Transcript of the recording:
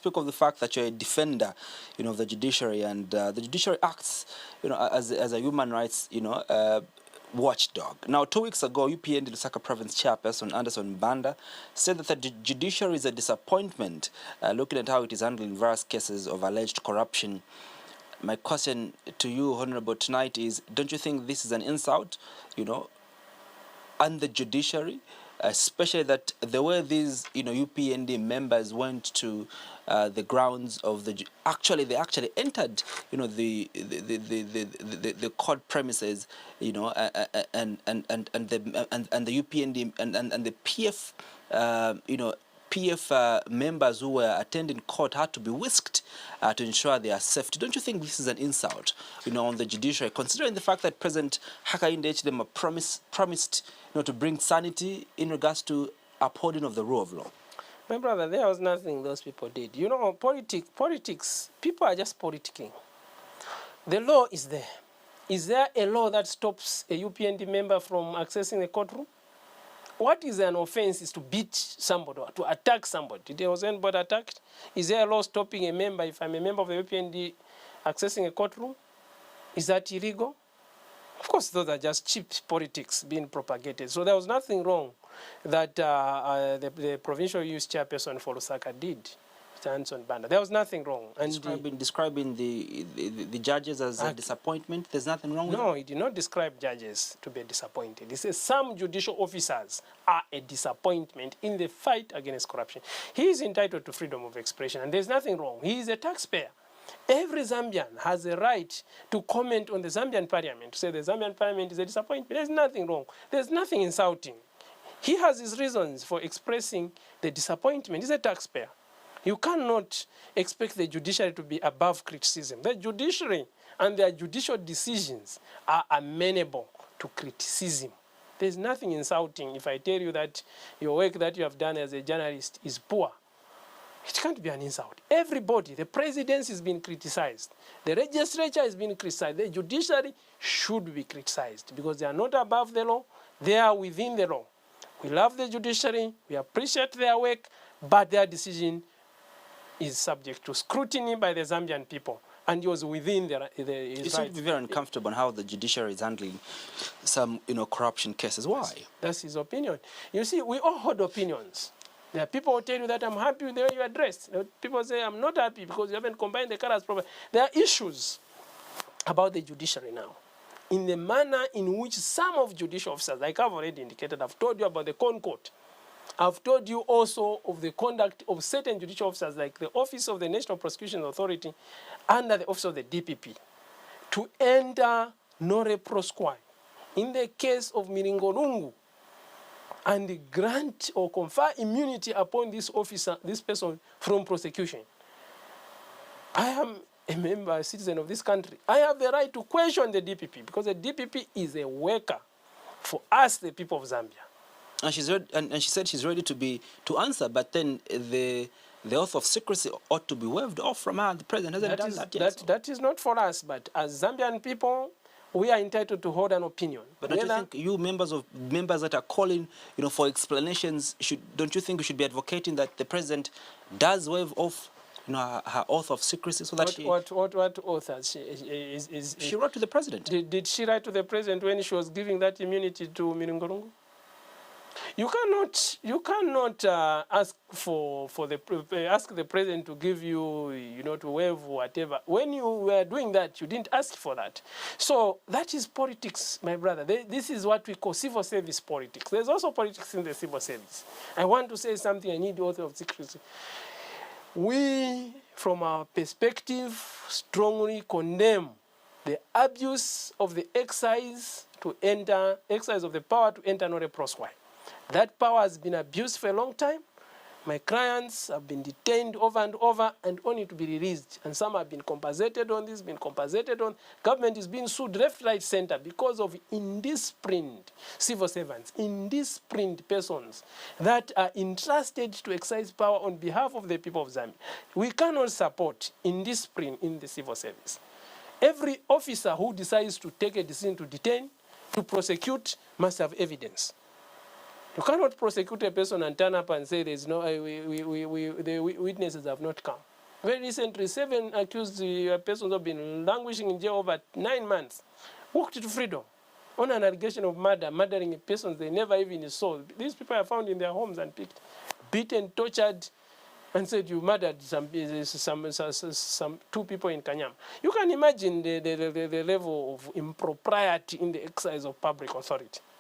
speak of the fact that you're a defender, of the judiciary, and the judiciary acts, as a human rights, watchdog. Now, 2 weeks ago, UPND Lusaka Province Chairperson Anderson Banda said that the judiciary is a disappointment, looking at how it is handling various cases of alleged corruption. My question to you, Honorable, tonight is, don't you think this is an insult, and the judiciary, especially that the way these, UPND members went to the grounds of the they actually entered, the court premises, and the UPND and the PF, PF members who were attending court had to be whisked to ensure their safety. Don't you think this is an insult, on the judiciary, considering the fact that President Hakainde Hichilema promised, to bring sanity in regards to upholding of the rule of law? My brother, there was nothing those people did. Politics, people are just politicking. The law is there. Is there a law that stops a UPND member from accessing the courtroom? What is an offense is to beat somebody or to attack somebody. Was anybody attacked? Is there a law stopping a member, if I'm a member of the UPND, accessing a courtroom? Is that illegal? Of course, those are just cheap politics being propagated. So there was nothing wrong that the provincial youth chairperson for Lusaka did, Anderson Banda. There was nothing wrong. And describing the judges as a disappointment, there's nothing wrong with No, he did not describe judges to be disappointed. He says some judicial officers are a disappointment in the fight against corruption. He is entitled to freedom of expression, and there's nothing wrong. He is a taxpayer. Every Zambian has a right to comment on the Zambian parliament, to say the Zambian parliament is a disappointment. There's nothing wrong. There's nothing insulting. He has his reasons for expressing the disappointment. He's a taxpayer. You cannot expect the judiciary to be above criticism. The judiciary and their judicial decisions are amenable to criticism. There's nothing insulting if I tell you that your work that you have done as a journalist is poor. It can't be an insult. Everybody, the presidency has been criticized. The legislature has been criticized. The judiciary should be criticized because they are not above the law. They are within the law. We love the judiciary. We appreciate their work, but their decision is subject to scrutiny by the Zambian people, and he was within the You seem to be very uncomfortable on how the judiciary is handling some, corruption cases. Why? That's his opinion. You see, we all hold opinions. There are people who tell you that I'm happy with the way you are dressed. People say I'm not happy because you haven't combined the colors properly. There are issues about the judiciary now, in the manner in which some of judicial officers, like I've already indicated, I've told you about the Concord. I've told you also of the conduct of certain judicial officers like the Office of the National Prosecution Authority under the Office of the DPP to enter nore prosquai in the case of Miringolungu and grant or confer immunity upon this officer, this person from prosecution. I am a member, a citizen of this country. I have the right to question the DPP because the DPP is a worker for us, the people of Zambia. And she's ready, and she said she's ready to answer, but then the oath of secrecy ought to be waived off from her. The president hasn't done that yet. That is not for us, but as Zambian people, we are entitled to hold an opinion. But don't you think you members that are calling, for explanations, don't you think we should be advocating that the president does waive off, her oath of secrecy, so that what oath has she? She wrote to the president. Did she write to the president when she was giving that immunity to Miringolungu? You cannot ask ask the president to give you, to waive whatever. When you were doing that, you didn't ask for that. So that is politics, my brother. This is what we call civil service politics. There's also politics in the civil service. I want to say something. I need the oath of secrecy. We, from our perspective, strongly condemn the abuse of the exercise of the power to enter nore prosquai. That power has been abused for a long time. My clients have been detained over and over and only to be released. And some have been compensated on this, been compensated on. Government is being sued left, right, center because of indisciplined civil servants, indisciplined persons that are entrusted to exercise power on behalf of the people of Zambia. We cannot support indiscipline in the civil service. Every officer who decides to take a decision to detain, to prosecute, must have evidence. You cannot prosecute a person and turn up and say there's no, the witnesses have not come. Very recently, 7 accused persons have been languishing in jail over 9 months. Walked to freedom on an allegation of murder, murdering persons they never even saw. These people are found in their homes and picked, beaten, tortured, and said you murdered some 2 people in Kanyam. You can imagine the level of impropriety in the exercise of public authority.